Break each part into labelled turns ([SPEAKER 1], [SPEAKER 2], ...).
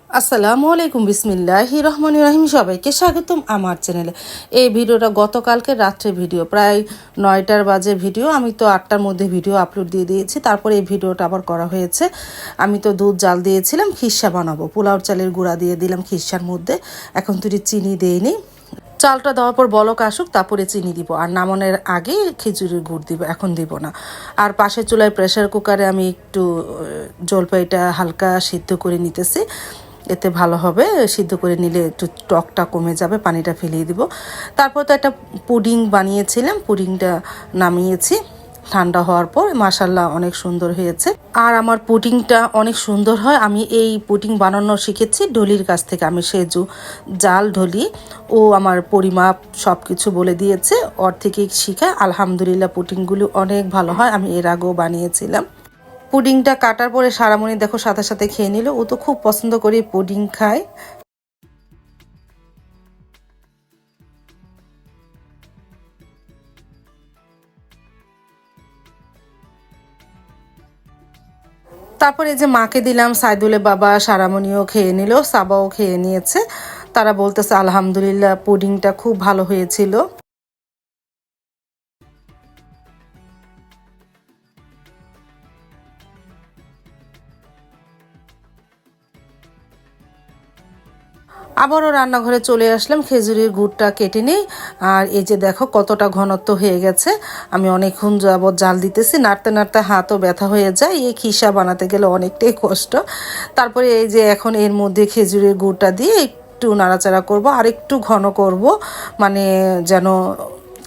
[SPEAKER 1] আসসালামু আলাইকুম, বিসমিল্লাহির রহমানির রহিম। সবাইকে স্বাগতম আমার চ্যানেলে। এই ভিডিওটা গতকালকে রাত্রে ভিডিও, প্রায় 9টার বাজে ভিডিও। আমি তো 8টার মধ্যে ভিডিও আপলোড দিয়ে দিয়েছি, তারপরে এই ভিডিওটা আবার করা হয়েছে। আমি তো দুধ জাল দিয়েছিলাম, খিরসা বানাবো। পোলাওর চালের গুঁড়া দিয়ে দিলাম খিরসার মধ্যে, এখন তুই চিনি দিইনি। চালটা দেওয়ার পর বলক আসুক, তারপরে চিনি দিব, আর নামানোর আগে খিচুড়ির গুড় দিব, এখন দিব না। আর পাশের চুলায় প্রেসার কুকারে আমি একটু জলপাইটা হালকা সিদ্ধ করে নিতেছি, এতে ভালো হবে। সিদ্ধ করে নিলে একটু টকটা কমে যাবে, পানিটা ফেলিয়ে দিব। তারপর তো একটা পুডিং বানিয়েছিলাম, পুডিংটা নামিয়েছি ঠান্ডা হওয়ার পর। মাশাল্লাহ অনেক সুন্দর হয়েছে, আর আমার পুডিংটা অনেক সুন্দর হয়। আমি এই পুডিং বানানো শিখেছি ঢলির কাছ থেকে। আমি সেজু জাল ঢলি, ও আমার পরিমাপ সব কিছু বলে দিয়েছে, ওর থেকে শিখা। আলহামদুলিল্লাহ পুডিংগুলো অনেক ভালো হয়, আমি এর আগেও বানিয়েছিলাম। পুডিংটা কাটার পরে সারামণি দেখো সাথে সাথে খেয়ে নিল, ও তো খুব পছন্দ করে পুডিং খায়। তারপরে এই যে মাকে দিলাম, সাইদুলের বাবা সারামণিও খেয়ে নিল, সাবাও খেয়ে নিয়েছে। তারা বলতেছে আলহামদুলিল্লাহ পুডিংটা খুব ভালো হয়েছিল। আবারও রান্নাঘরে চলে আসলাম, খেজুরের গুড়টা কেটে নিই। আর এই যে দেখো কতটা ঘনত্ব হয়ে গেছে। আমি অনেকক্ষণ যাবৎ জাল দিতেছি, নাড়তে নাড়তে হাতও ব্যথা হয়ে যায়, এই খিসা বানাতে গেলে অনেকটাই কষ্ট। তারপরে এই যে এখন এর মধ্যে খেজুরের গুড়টা দিয়ে একটু নাড়াচাড়া করব, আর একটু ঘন করব, মানে যেন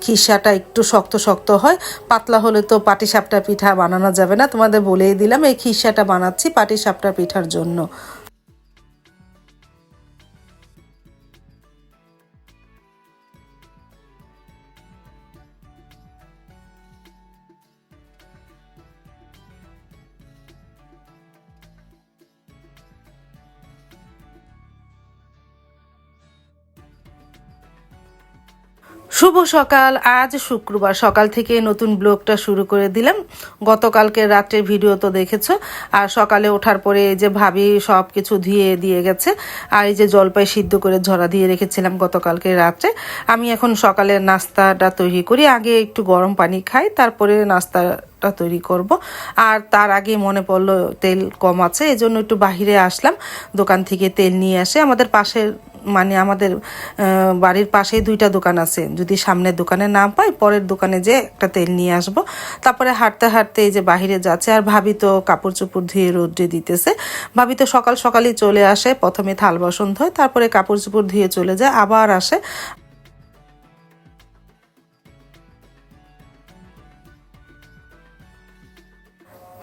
[SPEAKER 1] খিসাটা একটু শক্ত শক্ত হয়। পাতলা হলে তো পাটিসাপটা পিঠা বানানো যাবে না। তোমাদের বলেই দিলাম এই খিসাটা বানাচ্ছি পাটিসাপটা পিঠার জন্য। শুভ সকাল। আজ শুক্রবার, সকাল থেকে নতুন ব্লগটা শুরু করে দিলাম। গতকালকে রাত্রের ভিডিও তো দেখেছো। আর সকালে ওঠার পরে এই যে ভাবি সব কিছু ধুয়ে দিয়ে গেছে, আর এই যে জলপাই সিদ্ধ করে ঝরা দিয়ে রেখেছিলাম গতকালকে রাত্রে। আমি এখন সকালের নাস্তাটা তৈরি করি, আগে একটু গরম পানি খাই, তারপরে নাস্তাটা তৈরি করব। আর তার আগে মনে পড়লো তেল কম আছে, এই জন্য একটু বাহিরে আসলাম, দোকান থেকে তেল নিয়ে আসে। আমাদের পাশের, মানে আমাদের বাড়ির পাশেই 2টা দোকান আছে, যদি সামনের দোকানে না পাই পরের দোকানে যে একটা তেল নিয়ে আসব। তারপরে হাঁটতে হাঁটতে এই যে বাহিরে যাচ্ছে, আর ভাবি তো কাপড় চোপড় ধুয়ে রোদ্রে দিতেছে। ভাবি তো সকাল সকালই চলে আসে, প্রথমে থাল বাসন ধোয়, তারপরে কাপড় চোপড় ধুয়ে চলে যায়, আবার আসে।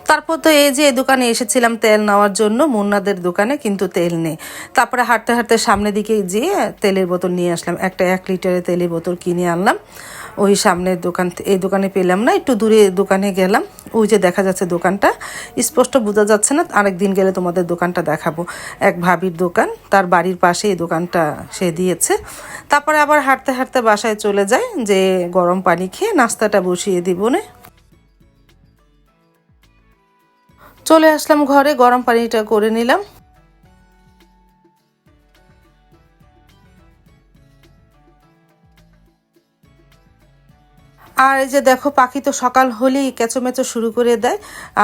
[SPEAKER 1] তারপর তো এই যে এই দোকানে এসেছিলাম তেল নেওয়ার জন্য, মুন্নাদের দোকানে, কিন্তু তেল নেই। তারপরে হাঁটতে হাঁটতে সামনের দিকে যেয়ে তেলের বোতল নিয়ে আসলাম, একটা 1 লিটারের তেলের বোতল কিনে আনলাম। ওই সামনের দোকান, এই দোকানে পেলাম না, একটু দূরে দোকানে গেলাম। ওই যে দেখা যাচ্ছে দোকানটা, স্পষ্ট বোঝা যাচ্ছে না, আরেকদিন গেলে তোমাদের দোকানটা দেখাবো। এক ভাবির দোকান, তার বাড়ির পাশে এই দোকানটা সে দিয়েছে। তারপরে আবার হাঁটতে হাঁটতে বাসায় চলে যায়, যে গরম পানি খেয়ে নাস্তাটা বসিয়ে দিব না। চলে আসলাম ঘরে, গরম পানিটা করে নিলাম। আর এই যে দেখো পাখি তো সকাল হলেই কেঁচোমেচো শুরু করে দেয়,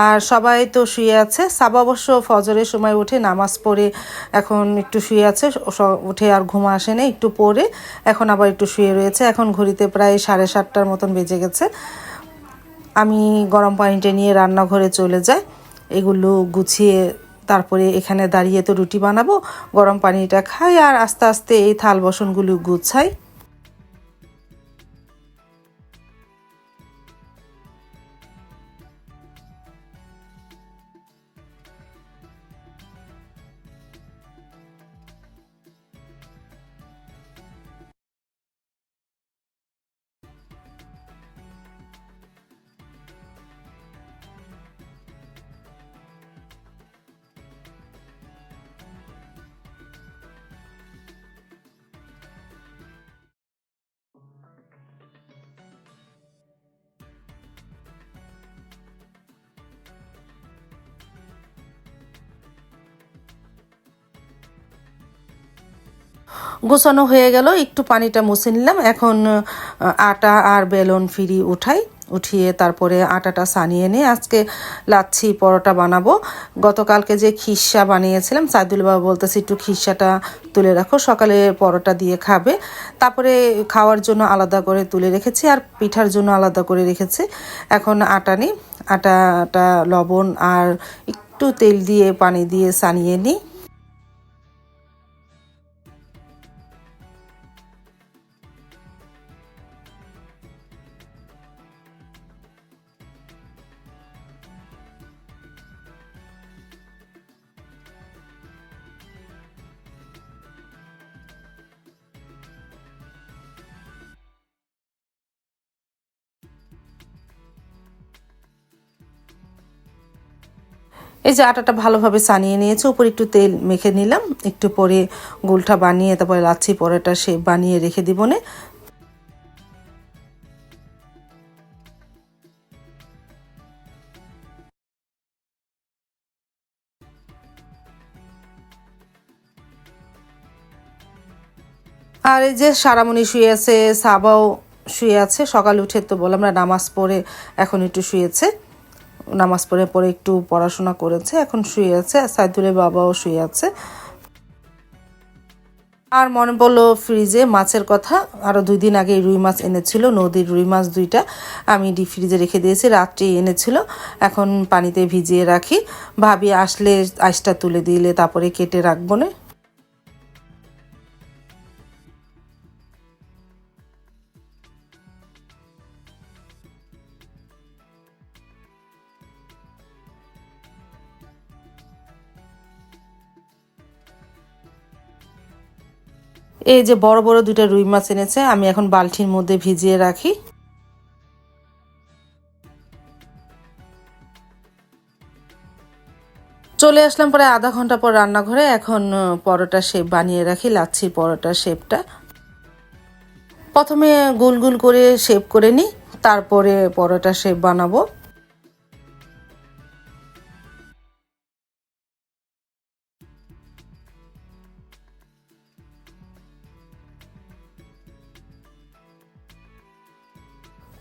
[SPEAKER 1] আর সবাই তো শুয়ে আছে। সাবা অবশ্য ফজরের সময় উঠে নামাজ পড়ে এখন একটু শুয়ে আছে, উঠে আর ঘুম আসে না, একটু পরে এখন আবার একটু শুয়ে রয়েছে। এখন ঘড়িতে প্রায় 7:30টার মতন বেজে গেছে। আমি গরম পানিটা নিয়ে রান্নাঘরে চলে যাই, এগুলো গুছিয়ে তারপরে এখানে দাঁড়িয়ে তো রুটি বানাবো, গরম পানিটা খাই, আর আস্তে আস্তে এই থাল বাসনগুলো গুছাই। গোছানো হয়ে গেল, একটু পানিটা মুছে নিলাম। এখন আটা আর বেলন ফিরি উঠিয়ে তারপরে আটাটা সানিয়ে নিয়ে আজকে লাচ্ছি পরোটা বানাবো। গতকালকে যে খিরসা বানিয়েছিলাম, সাইদুল বাবা বলতেছে একটু খিরসাটা তুলে রাখো, সকালে পরোটা দিয়ে খাবে। তারপরে খাওয়ার জন্য আলাদা করে তুলে রেখেছি আর পিঠার জন্য আলাদা করে রেখেছি। এখন আটা নিই, আটাটা লবণ আর একটু তেল দিয়ে পানি দিয়ে সানিয়ে নিই। এই যে আটাটা ভালোভাবে সানিয়ে নিয়েছে, উপর একটু তেল মেখে নিলাম, একটু পরে গোলটা বানিয়ে তারপরে লাচ্ছি পরোটা শেপ বানিয়ে রেখে দিব নে। আর এই যে সারামণি শুয়ে আছে, সাবাও শুয়ে আছে। সকালে উঠে তো বললাম না, নামাজ পড়ে এখন একটু শুয়েছে, নামাজ পড়ে পরে একটু পড়াশোনা করেছে, এখন শুয়ে আছে। সাইদুলের বাবাও শুয়ে আছে। আর মনে পড়লো ফ্রিজে মাছের কথা, আরও 2 দিন আগে রুই মাছ এনেছিল, নদীর রুই মাছ 2টা আমি ডিপ ফ্রিজে রেখে দিয়েছি, রাত্রে এনেছিল, এখন পানিতে ভিজিয়ে রাখি। ভাবি আসলে আইসটা তুলে দিলে তারপরে কেটে রাখবো না। এই যে বড় বড় 2টা রুই মাছ এনেছে, আমি এখন বালতির মধ্যে ভিজিয়ে রাখি। চলে আসলাম পরে আধা ঘন্টা পর রান্নাঘরে। এখন পরোটা শেপ বানিয়ে রাখি, লাচ্ছির পরোটা শেপটা প্রথমে গোল গোল করে শেপ করে নিই, তারপরে পরোটা শেপ বানাবো।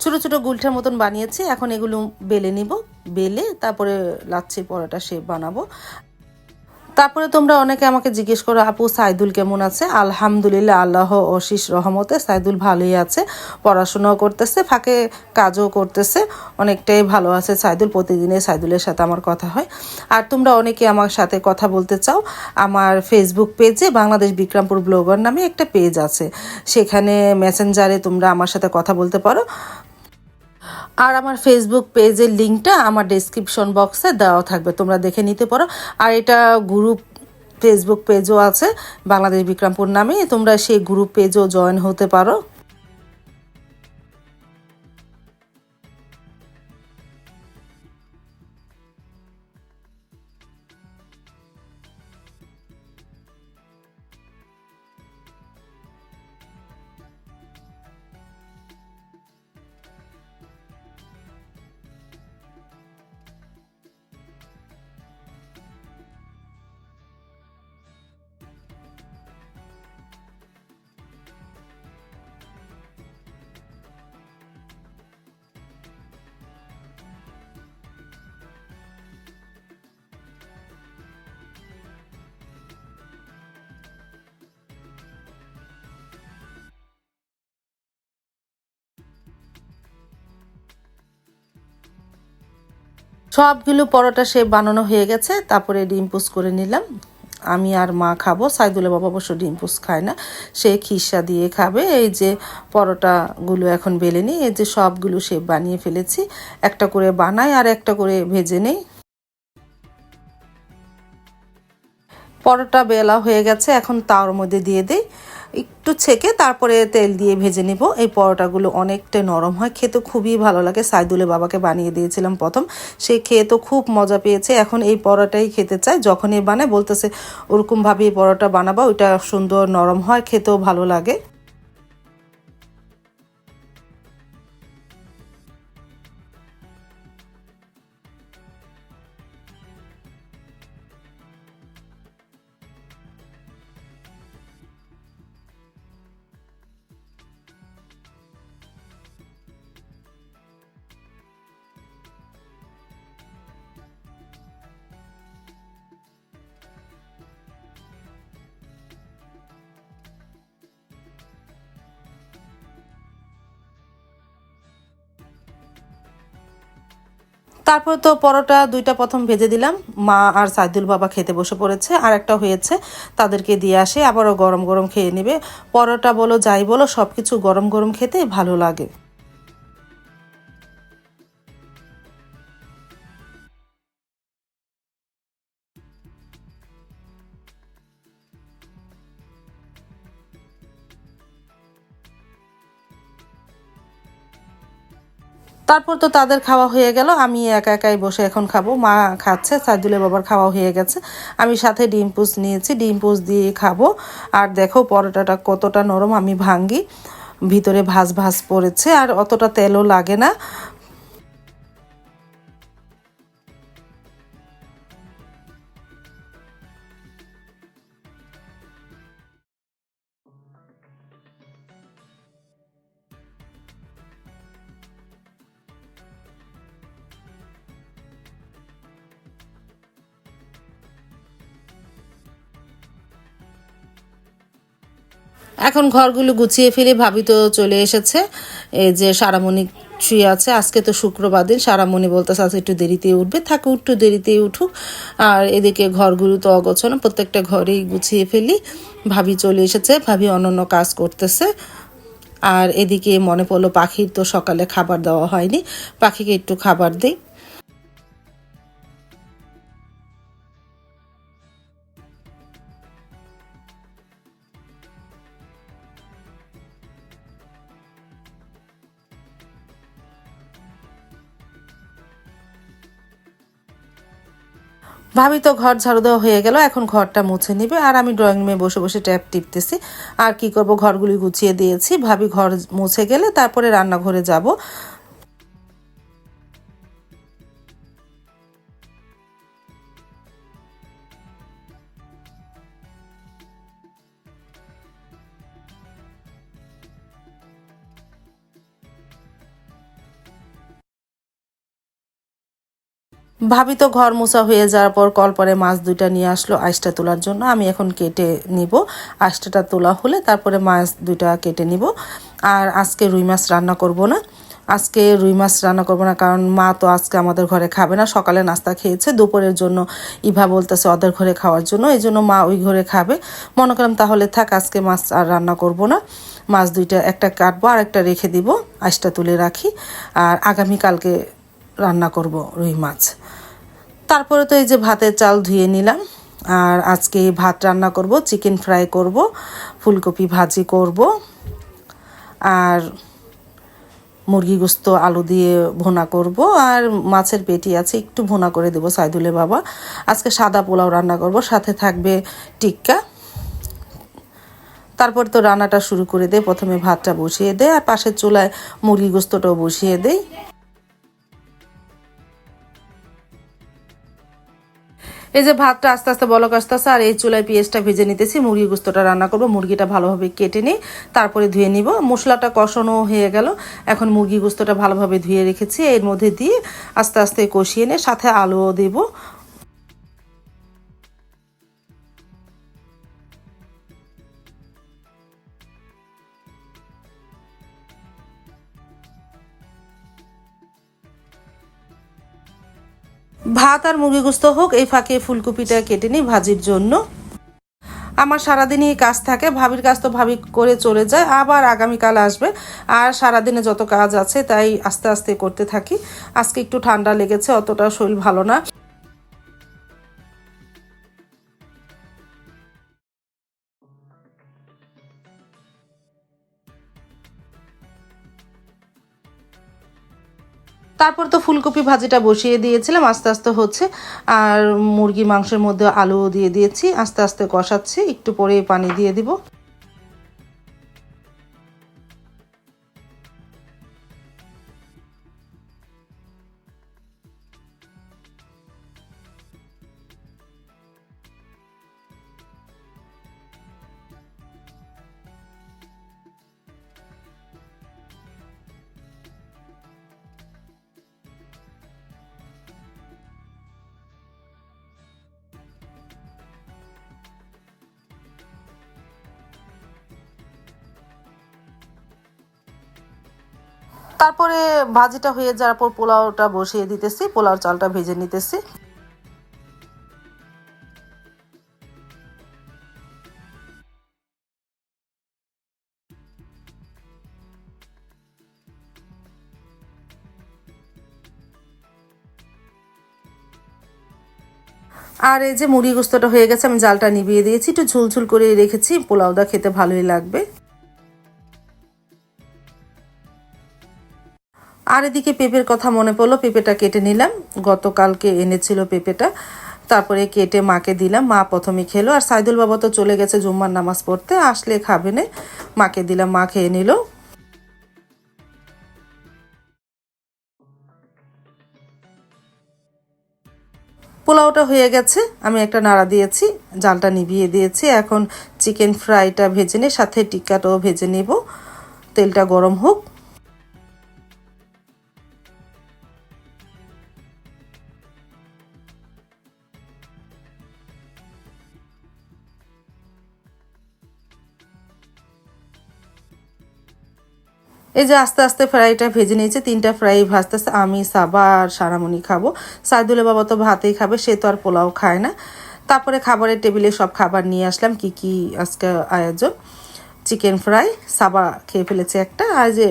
[SPEAKER 1] ছোট ছোট গুলঠার মতন বানিয়েছি, এখন এগুলো বেলে নিব, বেলে তারপরে লাচ্ছির পরোটা শেপ বানাবো। তারপরে তোমরা অনেকে আমাকে জিজ্ঞেস করো, আপু সাইদুল কেমন আছে? আলহামদুলিল্লাহ, আল্লাহ অশিস রহমতে সাইদুল ভালোই আছে, পড়াশোনাও করতেছে, ফাঁকে কাজও করতেছে, অনেকটাই ভালো আছে সাইদুল। প্রতিদিনে সাইদুলের সাথে আমার কথা হয়। আর তোমরা অনেকে আমার সাথে কথা বলতে চাও, আমার ফেসবুক পেজে বাংলাদেশ বিক্রমপুর ব্লগার নামে একটা পেজ আছে, সেখানে মেসেঞ্জারে তোমরা আমার সাথে কথা বলতে পারো। আর আমার ফেসবুক পেজের লিঙ্কটা আমার ডেসক্রিপশন বক্সে দেওয়া থাকবে, তোমরা দেখে নিতে পারো। আর এটা গ্রুপ ফেসবুক পেজও আছে বাংলাদেশ বিক্রমপুর নামে, তোমরা সেই গ্রুপ পেজও জয়েন হতে পারো। সবগুলো পরোটা শেপ বানানো হয়ে গেছে, তারপরে ডিম পোস্ট করে নিলাম। আমি আর মা খাবো, সাইদুলের বাবা অবশ্য ডিম পোস্ট খায় না, সে খিরসা দিয়ে খাবে। এই যে পরোটাগুলো এখন বেলে নিই, এই যে সবগুলো শেপ বানিয়ে ফেলেছি, একটা করে বানাই আর একটা করে ভেজে নেই। পরোটা বেলা হয়ে গেছে, এখন তাওয়ার মধ্যে দিয়ে দিই, একটু ছেঁকে তারপরে তেল দিয়ে ভেজে নিব। এই পরোটাগুলো অনেকটা নরম হয়, খেতে খুবই ভালো লাগে। সাইদুলের বাবাকে বানিয়ে দিয়েছিলাম প্রথম, সে খেয়ে তো খুব মজা পেয়েছে, এখন এই পরোটাই খেতে চায়। যখনই বানায় বলতেছে ওরকমভাবে এই পরোটা বানাবা, ওইটা সুন্দর নরম হয়, খেতেও ভালো লাগে। তারপর তো পরোটা দুইটা প্রথম ভেজে দিলাম, মা আর সাইদুল বাবা খেতে বসে পড়েছে, আর একটা হয়েছে তাদেরকে দিয়ে আসে, আবারও গরম গরম খেয়ে নেবে। পরোটা বলো যাই বলো সব কিছু গরম গরম খেতে ভালো লাগে। তারপর তো তাদের খাওয়া হয়ে গেল, আমি একা একাই বসে এখন খাবো। মা খাচ্ছে, সাইদুলের বাবার খাওয়া হয়ে গেছে, আমি সাথে ডিম পোচ নিয়েছি, ডিম পোচ দিয়ে খাবো। আর দেখো পরোটাটা কতটা নরম, আমি ভাঙ্গি, ভিতরে ভাজ ভাজ পড়েছে আর অতটা তেলও লাগে না। এখন ঘরগুলো গুছিয়ে ফেলে ভাবি তো চলে এসেছে, এই যে সারামণি শুয়ে আছে, আজকে তো শুক্রবার দিন, সারামণি বলতেছে আজকে একটু দেরিতেই উঠবে, থাকে একটু দেরিতেই উঠুক। আর এদিকে ঘরগুলো তো অগোছানো, প্রত্যেকটা ঘরেই গুছিয়ে ফেলি। ভাবি চলে এসেছে, ভাবি অন্যান্য কাজ করতেছে। আর এদিকে মনে পড়লো পাখির তো সকালে খাবার দেওয়া হয়নি, পাখিকে একটু খাবার দিই। ভাবি তো ঘর ঝাড়ু দেওয়া হয়ে গেল, এখন ঘরটা মুছে নিবে, আর আমি ড্রয়িং রুমে বসে বসে ট্যাপ টিপতেছি। আর কি করব, ঘরগুলি গুছিয়ে দিয়েছি, ভাবি ঘর মুছে গেলে তারপরে রান্নাঘরে যাব। ভাবি তো ঘর মোছা হয়ে যাওয়ার পর কল পরে মাছ দুইটা নিয়ে আসলো আইসটা তোলার জন্য, আমি এখন কেটে নিব। আইসটা তোলা হলে তারপরে মাছ দুইটা কেটে নিব। আর আজকে রুই মাছ রান্না করব না, আজকে রুই মাছ রান্না করব না, কারণ মা তো আজকে আমাদের ঘরে খাবে না, সকালে নাস্তা খেয়েছে, দুপুরের জন্য ইভা বলতেছে ওদের ঘরে খাওয়ার জন্য, এই জন্য মা ওই ঘরে খাবে। মনে করলাম তাহলে থাক, আজকে মাছ আর রান্না করব না। মাছ দুইটা একটা কাটবো আর একটা রেখে দিব, আইসটা তুলে রাখি, আর আগামীকালকে রান্না করব রুই মাছ। তারপরে তো এই যে ভাতের চাল ধুয়ে নিলাম, আর আজকে ভাত রান্না করব, চিকেন ফ্রাই করব, ফুলকপি ভাজি করব, আর মুরগি গোস্ত আলু দিয়ে ভুনা করব, আর মাছের পেটি আছে একটু ভুনা করে দেবো সাইদুলের বাবা। আজকে সাদা পোলাও রান্না করব, সাথে থাকবে টিক্কা। তারপর তো রান্নাটা শুরু করে দেয়, প্রথমে ভাতটা বসিয়ে দেয় আর পাশের চুলায় মুরগি গোস্তটাও বসিয়ে দেয়। এই যে ভাতটা আস্তে আস্তে বলক আসতেছে, আর এই চুলায় পেঁয়াজটা ভেজে নিতেছি, মুরগি গোস্তটা রান্না করব। মুরগিটা ভালোভাবে কেটে নিই, তারপরে ধুয়ে নিব। মশলাটা কষানো হয়ে গেল, এখন মুরগি গোস্তটা ভালোভাবে ধুয়ে রেখেছি, এর মধ্যে দিয়ে আস্তে আস্তে কষিয়ে নিয়ে সাথে আলুও দেব। ভাত আর মুরগি গোস্ত হোক, এই ফাঁকে ফুলকপিটা কেটে নিই ভাজির জন্য। আমার সারাদিনই কাজ থাকে, ভাবির কাজ তো ভাবি করে চলে যায়, আবার আগামীকাল আসবে। আর সারাদিনে যত কাজ আছে তাই আস্তে আস্তে করতে থাকি। আজকে একটু ঠান্ডা লেগেছে, অতটা শরীর ভালো না। তারপর তো ফুলকপি ভাজিটা বসিয়ে দিয়েছিলাম, আস্তে আস্তে হচ্ছে। আর মুরগি মাংসের মধ্যে আলু দিয়ে দিয়েছি, আস্তে আস্তে কষাচ্ছি, একটু পরে পানি দিয়ে দিব। তারপরে ভাজিটা হয়ে যাওয়ার পর পোলাওটা বসিয়ে দিতেছি, পোলাও চালটা ভেজে নিতেছি। আর এই যে মুরগি গোস্তটা হয়ে গেছে, আমি জালটা নিভিয়ে দিয়েছি, একটু ঝুলঝুল করে রেখেছি, পোলাওটা খেতে ভালোই লাগবে। আর এদিকে পেঁপের কথা মনে পড়লো, পেঁপেটা কেটে নিলাম, গতকালকে এনেছিল পেঁপেটা, তারপরে কেটে মাকে দিলাম, মা প্রথমে খেলো। আর সাইদুল বাবা তো চলে গেছে জুম্মার নামাজ পড়তে, আসলে খাবে না, মাকে দিলাম, মা খেয়ে নিল। পোলাওটা হয়ে গেছে, আমি একটা নাড়া দিয়েছি, জালটা নিভিয়ে দিয়েছি। এখন চিকেন ফ্রাইটা ভেজে নিয়ে সাথে টিক্কাটাও ভেজে নেব, তেলটা গরম হোক। এই যে আস্তে আস্তে ফ্রাইটা ভেজে নিয়েছে, 3টা ফ্রাই ভাজতেছে, আমি সাবা আর সারামণি খাবো। সাইদুলের বাবা তো ভাতেই খাবে, সে তো আর পোলাও খায় না। তারপরে খাবারের টেবিলে সব খাবার নিয়ে আসলাম, কি কি আজকে আয়োজন। চিকেন ফ্রাই, সাবা খেয়ে ফেলেছে একটা, আর যে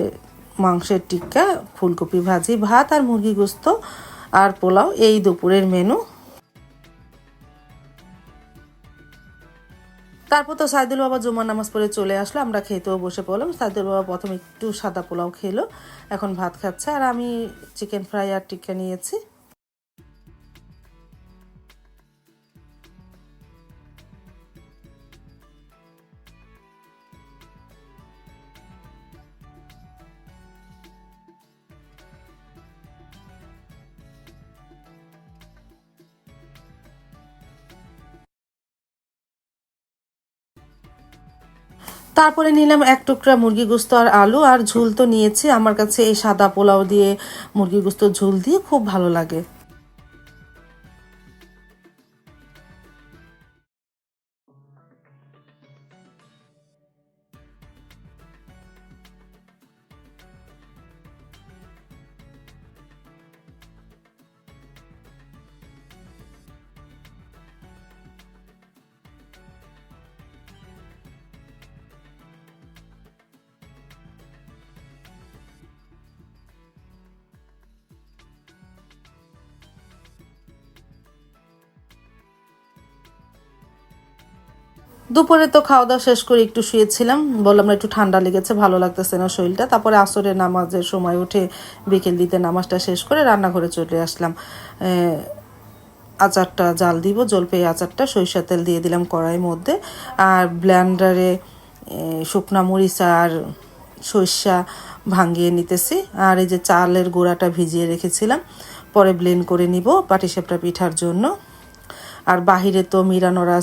[SPEAKER 1] মাংসের টিক্কা, ফুলকপি ভাজি, ভাত আর মুরগি গোস্ত আর পোলাও, এই দুপুরের মেনু। তারপর তো সাইদুল বাবা জুমার নামাজ পড়ে চলে আসলো, আমরা খেতেও বসে পড়লাম। সাইদুল বাবা প্রথমে একটু সাদা পোলাও খেলো, এখন ভাত খাচ্ছে, আর আমি চিকেন ফ্রাই আর টিক্কা নিয়েছি। তারপরে নিলাম এক টুকরা মুরগি গোস্ত আর আলু, আর ঝুল তো নিয়েছি, আমার কাছে এই সাদা পোলাও দিয়ে মুরগি গোস্ত ঝুল দিয়ে খুব ভালো লাগে। দুপুরে তো খাওয়া দাওয়া শেষ করে একটু শুয়েছিলাম, বললাম না একটু ঠান্ডা লেগেছে, ভালো লাগতেছে না শরীরটা। তারপরে আসরের নামাজের সময় উঠে বিকেল দিতে নামাজটা শেষ করে রান্নাঘরে চলে আসলাম। আচারটা জাল দিব, জলপাই আচারটা, সরিষার তেল দিয়ে দিলাম কড়াইয়ের মধ্যে, আর ব্লেন্ডারে শুকনা মরিচ আর সরিষা ভাঙিয়ে নিতেছি। আর এই যে চালের গুঁড়াটা ভিজিয়ে রেখেছিলাম, পরে ব্লেন্ড করে নিব পাটিসাপটা পিঠার জন্য। আর বাহিরে তো মিরানোরা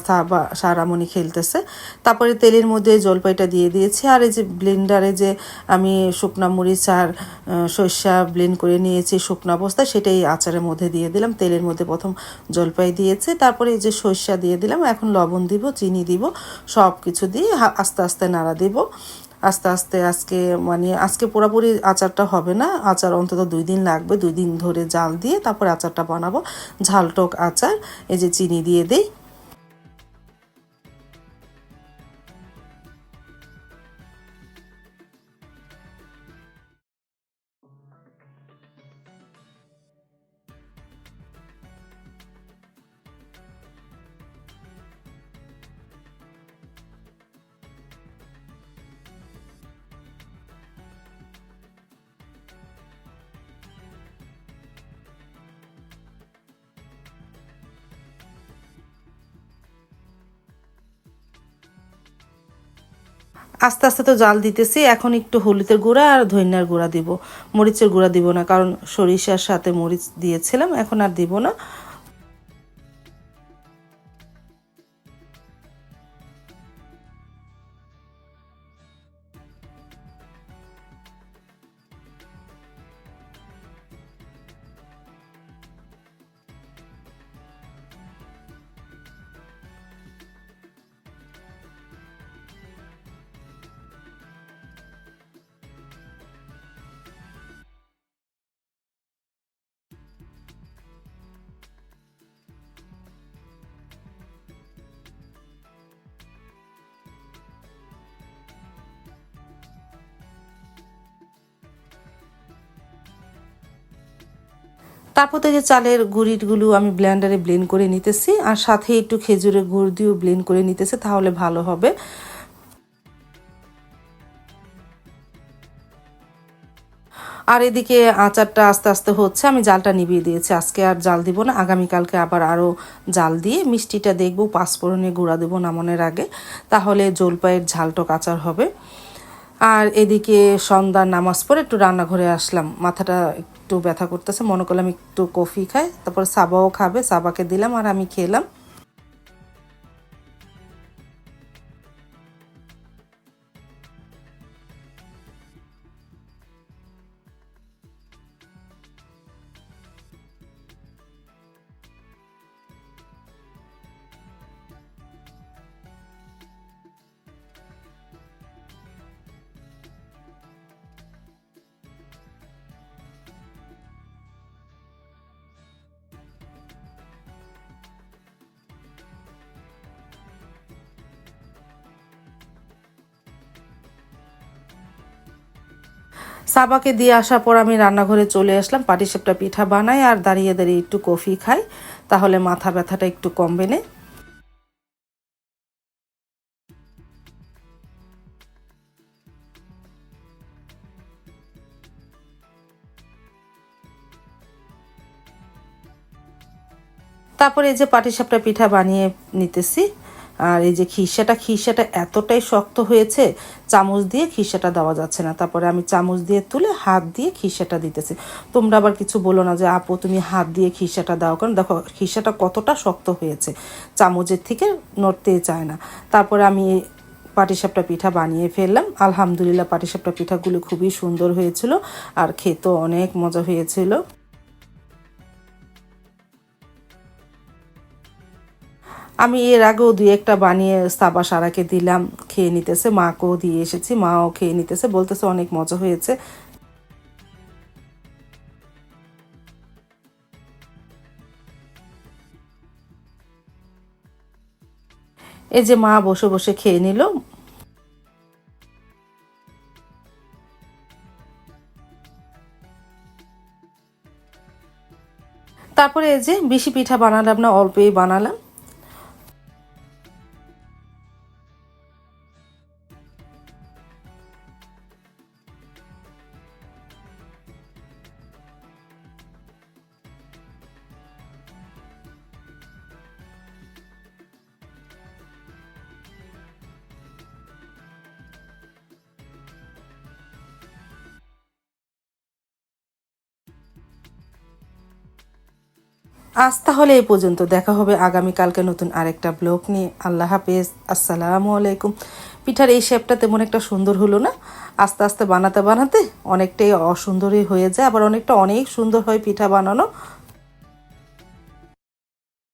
[SPEAKER 1] সারামণি খেলতেছে। তারপরে তেলের মধ্যে জলপাইটা দিয়ে দিয়েছি, আর এই যে ব্লেন্ডারে যে আমি শুকনা মরিচ আর সর্ষা ব্লেন্ড করে নিয়েছি শুকনা অবস্থায়, সেটাই আচারের মধ্যে দিয়ে দিলাম। তেলের মধ্যে প্রথম জলপাই দিয়েছি, তারপরে এই যে সর্ষা দিয়ে দিলাম, এখন লবণ দিব, চিনি দিব, সব কিছু দিয়ে আস্তে আস্তে নাড়া দিব। আস্তে আস্তে আজকে পুরোপুরি আচারটা হবে না, আচার অন্তত 2 দিন লাগবে, 2 দিন ধরে জাল দিয়ে তারপর আচারটা বানাবো, ঝালটক আচার। এই যে চিনি দিয়ে দিই। আস্তে আস্তে তো জাল দিতেছি, এখন একটু হলুদের গুঁড়া আর ধনিয়ার গুঁড়া দিব, মরিচের গুঁড়া দিব না, কারণ সরিষার সাথে মরিচ দিয়েছিলাম, এখন আর দিব না। তারপর তো যে চালের গুঁড়িগুলো আমি ব্লেন্ডারে ব্লেন্ড করে নিতেছি, আর সাথে একটু খেজুরের গুড় দিয়েও ব্লেন্ড করে নিতেছি, তাহলে ভালো হবে। আর এদিকে আচারটা আস্তে আস্তে হচ্ছে, আমি জালটা নিভিয়ে দিয়েছি। আজকে আর জাল দিব না, আগামীকালকে আবার আরও জাল দিয়ে মিষ্টিটা দেখবো, পাঁচফোড়নে গুঁড়া দেবো নামানোর আগে, তাহলে জলপাইয়ের ঝালটক আচার হবে। আর এদিকে সন্ধ্যার নামাজ পড়ে একটু রান্নাঘরে আসলাম, মাথাটা একটু ব্যথা করতেছে, মনে করলাম একটু কফি খাই, তারপর সাবাও খাবে, সাবাকে দিলাম আর আমি খেলাম। সাবাকে দিয়ে আসার পর আমি রান্নাঘরে চলে আসলাম, পাটিসাপটা পিঠা বানাই আর দাঁড়িয়ে দাঁড়িয়ে একটু কফি খাই, তাহলে মাথা ব্যথাটা একটু কমবে না। তারপরে এই যে পাটিসাপটা পিঠা বানিয়ে নিতেছি। আর এই যে খিসাটা এতটাই শক্ত হয়েছে, চামচ দিয়ে খিসাটা দেওয়া যাচ্ছে না। তারপরে আমি চামচ দিয়ে তুলে হাত দিয়ে খিসাটা দিতেছি। তোমরা আবার কিছু বলো না যে আপু তুমি হাত দিয়ে খিসাটা দাও, কারণ দেখো খিসাটা কতটা শক্ত হয়েছে, চামচের থেকে নড়তেই চায় না। তারপরে আমি পাটিসাপটা পিঠা বানিয়ে ফেললাম। আলহামদুলিল্লাহ পাটিসাপটা পিঠাগুলো খুবই সুন্দর হয়েছিল আর খেতেও অনেক মজা হয়েছিল। আমি এর আগেও দুই একটা বানিয়ে সাবা সারাকে দিলাম, খেয়ে নিতেছে, মাকেও দিয়ে এসেছি, মাও খেয়ে নিতেছে, বলতেছে অনেক মজা হয়েছে। এই যে মা বসে বসে খেয়ে নিল। তারপরে এই যে বেশি পিঠা বানালাম না, অল্পই বানালাম। আজ তাহলে এই পর্যন্ত, দেখা হবে আগামীকালকে নতুন আরেকটা ব্লগ নিয়ে। আল্লাহ হাফেজ, আসসালামু আলাইকুম। পিঠার এই শেপটা তেমন একটা সুন্দর হলো না, আস্তে আস্তে বানাতে বানাতে অনেকটাই অসুন্দরই হয়ে যায়, আবার অনেক সুন্দর হয় পিঠা বানানো।